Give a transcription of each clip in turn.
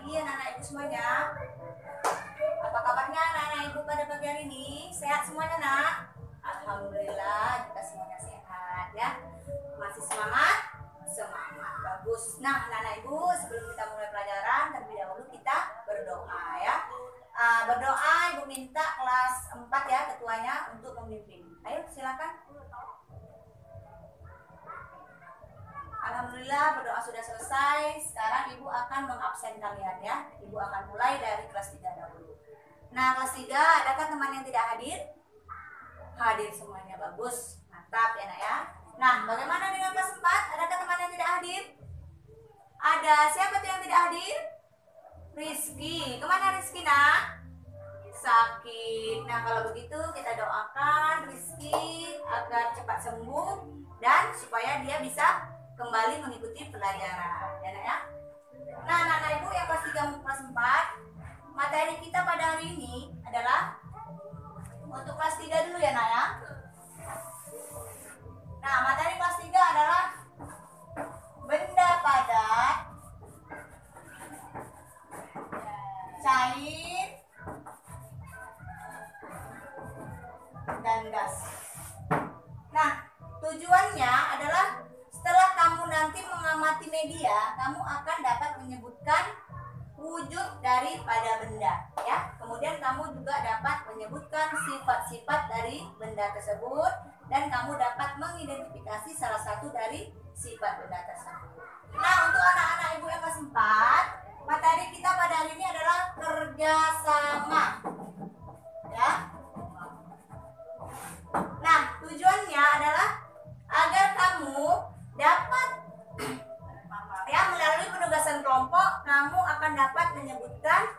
pagi anak-anak ibu semuanya. Apa kabarnya anak-anak ibu pada pagi hari ini? Sehat semuanya nak? Alhamdulillah kita semuanya sehat ya. Masih semangat? Semangat, bagus. Nah anak-anak ibu, sebelum kita mulai pelajaran terlebih dahulu kita berdoa ya. Berdoa ibu minta kelas 4 ya ketuanya untuk memimpin. Ayo silakan. Alhamdulillah berdoa sudah selesai. Sekarang ibu akan mengabsen kalian ya. Ibu akan mulai dari kelas 3 dahulu. Nah kelas 3 adakah teman yang tidak hadir? Hadir semuanya, bagus. Mantap ya nak ya. Nah bagaimana dengan kelas 4? Adakah teman yang tidak hadir? Ada. Siapa tuh yang tidak hadir? Rizky. Kemana Rizky nak? Sakit. Nah kalau begitu kita doakan Rizky agar cepat sembuh dan supaya dia bisa kembali mengikuti pelajaran ya nak ya. Nah anak-anak ibu yang kelas 3 maupun kelas 4, materi kita pada hari ini adalah untuk kelas 3 dulu ya nak ya. Nah materi kelas 3 adalah benda padat, cair, dan gas. Nah tujuannya adalah setelah kamu nanti mengamati media, kamu akan dapat menyebutkan wujud daripada benda ya. Kemudian kamu juga dapat menyebutkan sifat-sifat dari benda tersebut dan kamu dapat mengidentifikasi salah satu dari sifat benda tersebut. Nah, untuk anak-anak ibu yang kelas 4, materi kita pada hari ini adalah kerjasama. Ya. Nah, tujuannya adalah agar kamu dapat ya melalui penugasan kelompok kamu akan dapat menyebutkan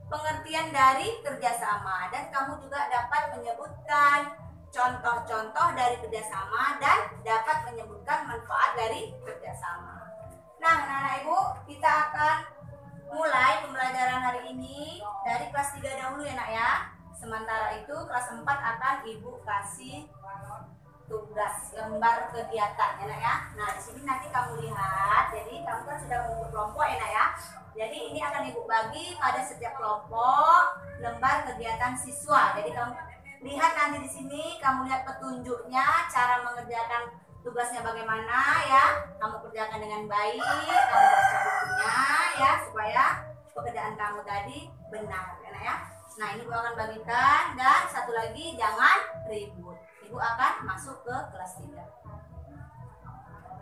pengertian dari kerjasama dan kamu juga dapat menyebutkan contoh-contoh dari kerjasama dan dapat menyebutkan manfaat dari kerjasama. Nah anak-anak ibu, kita akan mulai pembelajaran hari ini dari kelas 3 dahulu ya nak ya. Sementara itu kelas 4 akan ibu kasih tugas lembar kegiatan ya nak ya. Nah di sini nanti kamu lihat, jadi kamu kan sudah membentuk kelompok ya nak ya. Jadi ini akan ibu bagi pada setiap kelompok lembar kegiatan siswa. Jadi kamu lihat nanti di sini, kamu lihat petunjuknya, cara mengerjakan tugasnya bagaimana ya. Kamu kerjakan dengan baik, kamu baca bukunya ya supaya pekerjaan kamu tadi benar ya nak ya. Nah ini ibu akan bagikan dan satu lagi jangan ribut. Ibu akan masuk ke kelas 3.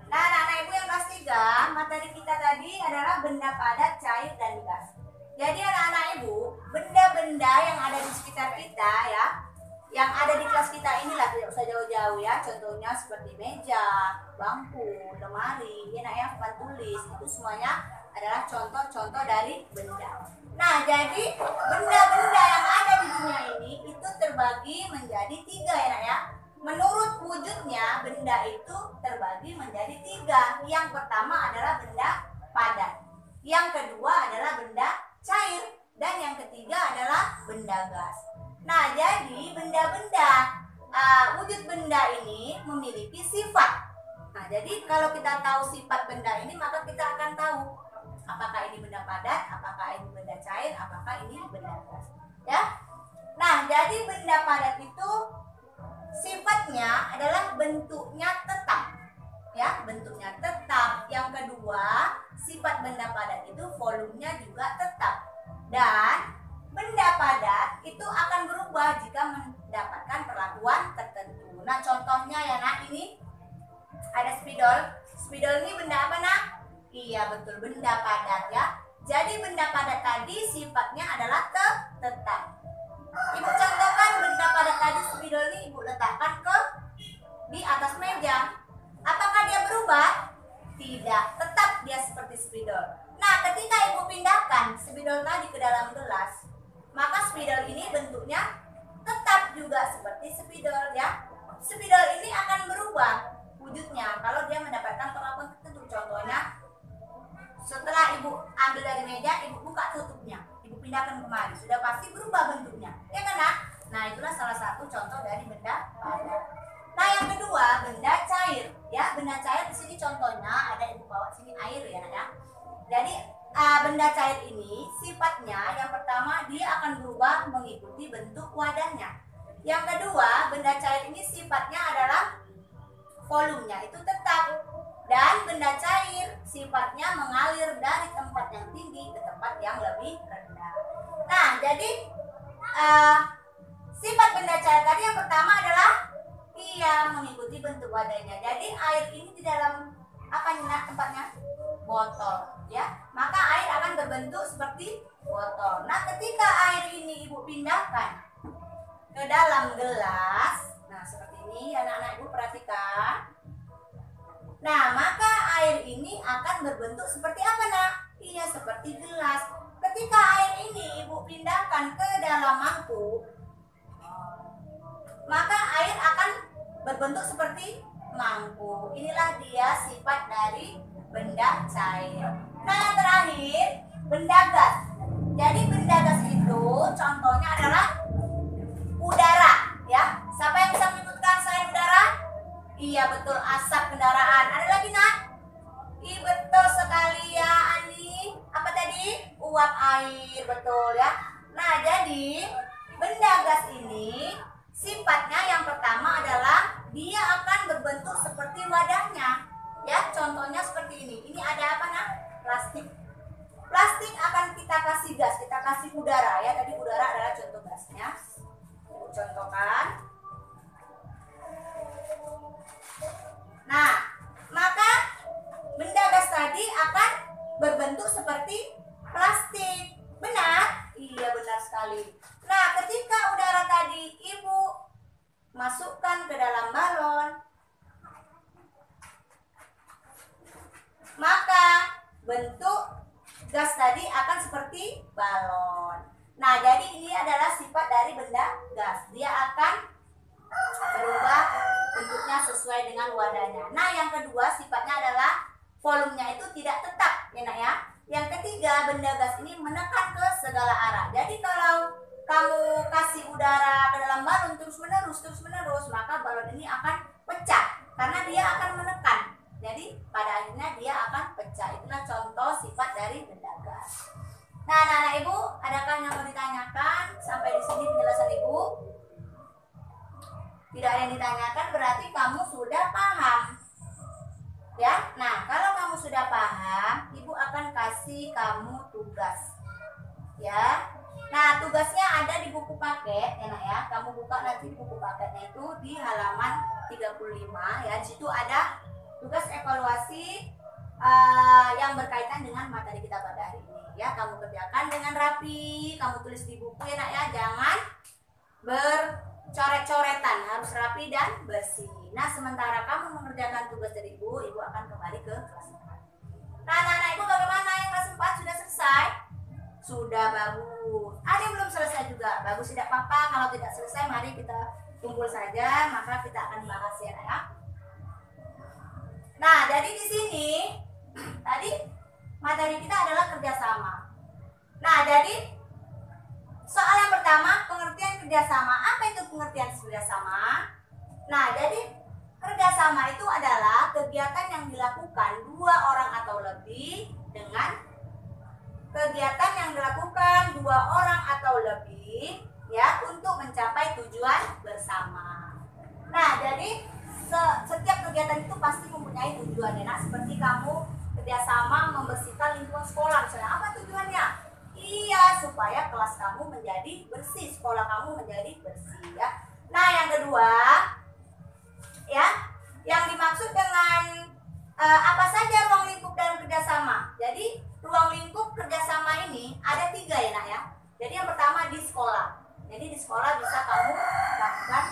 Nah anak-anak ibu yang kelas 3, materi kita tadi adalah benda padat, cair, dan gas. Jadi anak-anak ibu, benda-benda yang ada di sekitar kita ya, yang ada di kelas kita inilah, tidak usah jauh-jauh ya. Contohnya seperti meja, bangku, lemari, ya nak ya, papan tulis, itu semuanya adalah contoh-contoh dari benda. Nah jadi benda-benda yang ada di dunia ini itu terbagi menjadi 3 ya nak ya. Menurut wujudnya benda itu terbagi menjadi 3. Yang pertama adalah benda padat, yang kedua adalah benda cair, dan yang ketiga adalah benda gas. Nah jadi benda-benda wujud benda ini memiliki sifat. Nah jadi kalau kita tahu sifat benda ini maka kita akan tahu apakah ini benda padat, apakah ini benda cair, apakah ini benda gas ya. Nah jadi benda padat itu sifatnya adalah bentuknya tetap ya, bentuknya tetap. Yang kedua, sifat benda padat itu volumenya juga tetap, dan benda padat itu akan berubah jika mendapatkan perlakuan tertentu. Nah contohnya ya nak, ini ada spidol. Spidol ini benda apa nak? Iya betul, benda padat ya. Jadi benda padat tadi sifatnya adalah tetap. Ibu contohkan benda padat tadi, spidol ini ibu letakkan di atas meja. Apakah dia berubah? Tidak, tetap dia seperti spidol. Nah ketika ibu pindahkan spidol tadi ke dalam gelas, maka spidol ini bentuknya tetap juga seperti spidol ya. Spidol ini akan berubah wujudnya kalau dia mendapatkan perlakuan tertentu. Contohnya, setelah ibu ambil dari meja, ibu buka tutupnya, ibu pindahkan kemari, sudah pasti berubah bentuknya, ya kan nak? Nah itulah salah satu contoh dari benda padat. Nah yang kedua benda cair, ya benda cair di sini contohnya ada ibu bawa sini air ya nak ya. Jadi benda cair ini sifatnya yang pertama dia akan berubah mengikuti bentuk wadahnya. Yang kedua, benda cair ini sifatnya adalah volumenya itu tetap, dan benda cair sifatnya mengalir dari tempat yang tinggi ke tempat yang lebih rendah. Nah, jadi sifat benda cair tadi yang pertama adalah ia mengikuti bentuk wadahnya. Jadi air ini di dalam apa nih tempatnya? Botol, ya. Maka air akan berbentuk seperti botol. Nah, ketika air ini Ibu pindahkan ke dalam gelas, nah seperti ini anak-anak Ibu perhatikan. Nah, maka air ini akan berbentuk seperti apa, Nak? Iya, seperti gelas. Ketika air ini Ibu pindahkan ke dalam mangkuk, maka air akan berbentuk seperti mangkuk. Inilah dia sifat dari benda cair. Nah, yang terakhir, benda gas. Jadi benda gas itu contohnya adalah udara, ya. Siapa yang bisa menyebutkan selain udara? Iya, betul, asap kendaraan. Ada lagi, Nak? Iya, betul sekali ya, Ani. Apa tadi? Uap air, betul ya. Nah, jadi benda gas ini sifatnya yang pertama adalah dia akan berbentuk seperti wadahnya. Ya, contohnya seperti ini. Ini ada apa, Nak? Plastik. Plastik akan kita kasih gas, kita kasih udara ya. Tadi udara adalah contoh gasnya. Ibu contohkan. Nah, maka benda gas tadi akan berbentuk seperti plastik. Benar? Iya, benar sekali. Nah, ketika udara tadi Ibu masukkan ke dalam balon, maka bentuk gas tadi akan seperti balon. Nah, jadi ini adalah sifat dari benda gas. Dia akan berubah bentuknya sesuai dengan wadahnya. Nah, yang kedua sifatnya adalah volumenya itu tidak tetap, ya Nak ya. Yang ketiga, benda gas ini menekan ke segala arah. Jadi kalau kamu kasih udara ke dalam balon terus menerus, maka balon ini akan pecah karena dia akan menekan. Jadi pada akhirnya dia akan pecah. Itulah contoh sifat dari benda gas. Nah, anak-anak Ibu, adakah yang mau ditanyakan sampai di sini penjelasan Ibu? Tidak ada yang ditanyakan, berarti kamu sudah paham. Ya, nah kalau kamu sudah paham, Ibu akan kasih kamu tugas. Ya, nah tugasnya ada di buku paket, ya Nak ya. Kamu buka nanti buku paketnya itu di halaman 35 ya. Di situ ada tugas evaluasi yang berkaitan dengan materi kita pada hari ini. Ya, kamu kerjakan dengan rapi, kamu tulis di buku ya Nak ya. Jangan bercoret-coretan, harus rapi dan bersih. Nah, sementara kamu mengerjakan tugas dari Ibu akan kembali ke kelas 4. Nah, anak-anak Ibu bagaimana yang kelas 4 sudah selesai? Sudah, bagus. Ada yang belum selesai juga? Bagus, tidak apa-apa. Kalau tidak selesai, mari kita kumpul saja, maka kita akan bahas ya, Nak ya. Nah, jadi di sini tadi materi kita adalah kerjasama. Nah, jadi soal yang pertama, pengertian kerjasama. Apa itu pengertian kerjasama? Nah, jadi kerjasama itu adalah kegiatan yang dilakukan dua orang atau lebih dengan kegiatan yang dilakukan dua orang atau lebih ya untuk mencapai tujuan bersama. Nah, jadi setiap kegiatan itu pasti mempunyai tujuan ya. Nah, seperti kamu kerjasama membersihkan lingkungan sekolah misalnya, apa tujuannya? Iya, supaya kelas kamu menjadi bersih, sekolah kamu menjadi bersih ya. Nah, yang kedua ya, yang dimaksud dengan apa saja ruang lingkup dalam kerjasama. Jadi ruang lingkup kerjasama ini ada 3 ya Nak ya. Jadi yang pertama di sekolah. Jadi di sekolah bisa kamu lakukan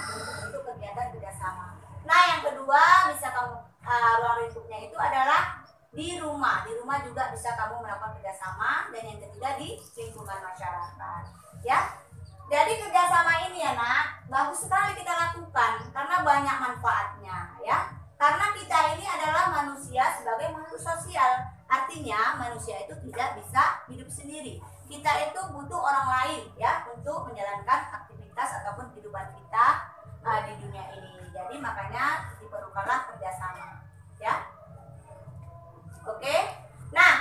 bentuk kegiatan kerjasama. Nah, yang kedua bisa kamu ruang lingkupnya itu adalah di rumah. Di rumah juga bisa kamu melakukan kerjasama. Dan yang ketiga di lingkungan masyarakat. Ya. Jadi kerjasama ini ya Nak, bagus sekali kita lakukan karena banyak manfaatnya ya. Karena kita ini adalah manusia sebagai makhluk sosial. Artinya manusia itu tidak bisa hidup sendiri. Kita itu butuh orang lain ya untuk menjalankan aktivitas ataupun kehidupan kita di dunia ini. Jadi makanya diperlukanlah kerjasama ya. Oke. Nah,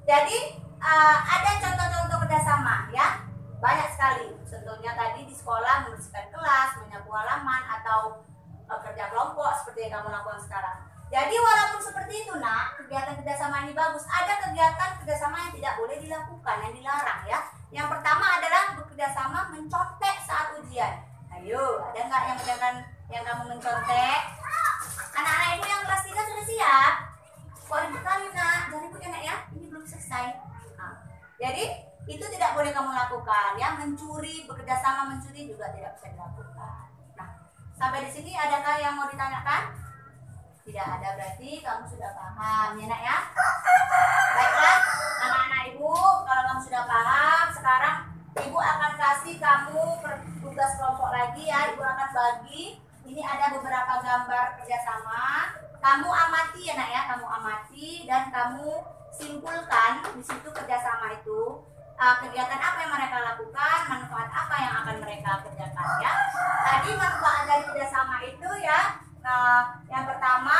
Jadi ada contoh-contoh kerjasama ya, banyak sekali. Contohnya tadi di sekolah membersihkan kelas, menyapu halaman, atau kerja kelompok seperti yang kamu lakukan sekarang. Jadi walaupun seperti itu nak, kegiatan kerjasama ini bagus. Ada kegiatan kerjasama yang tidak boleh dilakukan, yang dilarang ya. Yang pertama adalah bekerjasama mencontek saat ujian. Ayo, ada nggak yang kamu mencontek? Anak-anak ibu yang kelas 3 sudah siap? Kok ribut kali nak? Jangan ribut ya nak ya, ini belum selesai. Nah, jadi itu tidak boleh kamu lakukan ya. Mencuri, bekerjasama mencuri juga tidak bisa dilakukan. Nah, sampai di sini adakah yang mau ditanyakan? Tidak ada, berarti kamu sudah paham ya nak ya. Baiklah anak-anak ibu, kalau kamu sudah paham, sekarang ibu akan kasih kamu tugas kelompok lagi ya. Ibu akan bagi, ini ada beberapa gambar kerjasama. Kamu amati ya nak ya, kamu amati dan kamu simpulkan di situ kerjasama itu. Kegiatan apa yang mereka lakukan, manfaat apa yang akan mereka kerjakan ya. Tadi manfaat dari kerjasama itu ya, yang pertama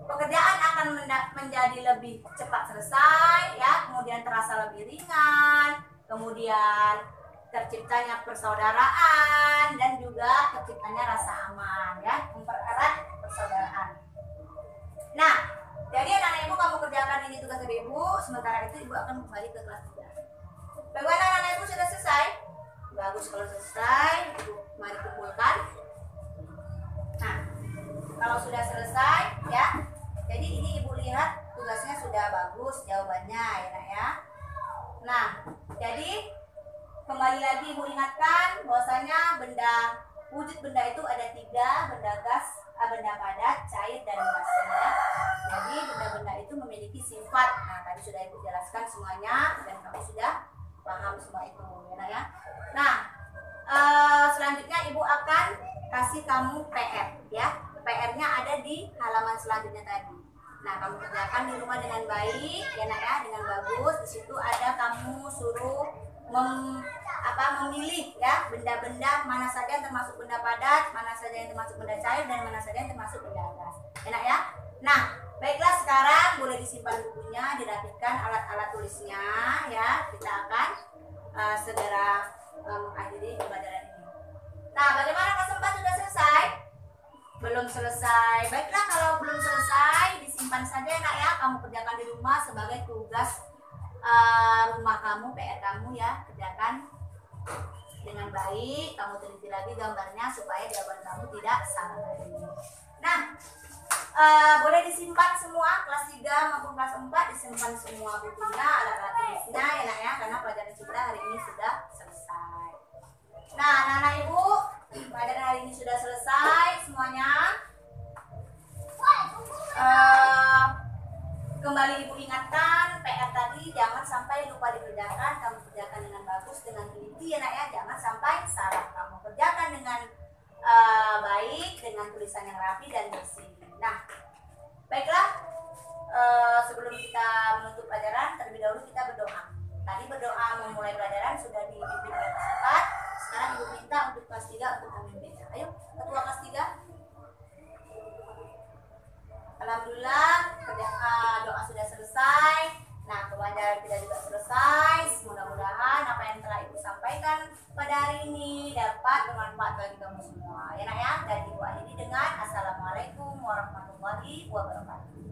pekerjaan akan menjadi lebih cepat selesai ya, kemudian terasa lebih ringan, kemudian terciptanya persaudaraan dan juga terciptanya rasa aman ya, mempererat persaudaraan. Nah, jadi anak-anak ibu kamu kerjakan ini tugas dari ibu, sementara itu ibu akan kembali ke kelas 3. Bagaimana anak-anak ibu sudah selesai? Bagus, kalau selesai ibu mari kumpulkan. Nah, kalau sudah selesai ya, jadi ini ibu lihat tugasnya sudah bagus jawabannya ya nak ya. Nah, jadi kembali lagi ibu ingatkan bahwasanya wujud benda itu ada 3, benda gas, benda padat, cair, dan gas ya. Jadi benda-benda itu memiliki sifat. Nah, tadi sudah ibu jelaskan semuanya dan kamu sudah paham semua itu ya nak ya. Nah, selanjutnya ibu akan kasih kamu PR ya. PR-nya ada di halaman selanjutnya tadi. Nah, kamu kerjakan di rumah dengan baik ya nak ya, dengan bagus. Di situ ada kamu suruh memilih ya benda-benda mana saja yang termasuk benda padat, mana saja yang termasuk benda cair, dan mana saja yang termasuk benda gas. Enak ya? Nah, baiklah sekarang boleh disimpan bukunya, dirapihkan alat-alat tulisnya ya. Kita akan segera mengakhiri pembelajaran ini. Nah, bagaimana kelas 4 sudah selesai? Belum selesai. Baiklah, kalau belum selesai disimpan saja nak ya. Kamu kerjakan di rumah sebagai tugas rumah kamu, PR kamu ya. Kerjakan dengan baik, kamu teliti lagi gambarnya supaya jawaban kamu tidak salah lagi. Nah, boleh disimpan semua, kelas 3 maupun kelas 4 disimpan semua bukunya, alat-alat tulisnya ya nak ya, karena pelajaran kita hari ini sudah selesai. Nah, anak-anak ibu, pelajaran hari ini sudah selesai semuanya. Kembali ibu ingatkan, PR tadi jangan sampai lupa dikerjakan. Kamu kerjakan dengan bagus, dengan teliti ya nak ya, jangan sampai salah. Kamu kerjakan dengan baik, dengan tulisan yang rapi dan bersih. Nah, baiklah, sebelum kita menutup pelajaran, terlebih dahulu kita berdoa. Tadi berdoa memulai pelajaran sudah dipimpin oleh kelas 4. Sekarang ibu minta untuk kelas 3 untuk memimpinnya. Ayo, ketua kelas 3. Alhamdulillah, doa sudah selesai. Nah, pembelajaran kita juga selesai. Mudah-mudahan apa yang telah ibu sampaikan pada hari ini dapat bermanfaat bagi kamu semua. Ya nak ya, dan ibu akhiri dengan Assalamualaikum warahmatullahi wabarakatuh.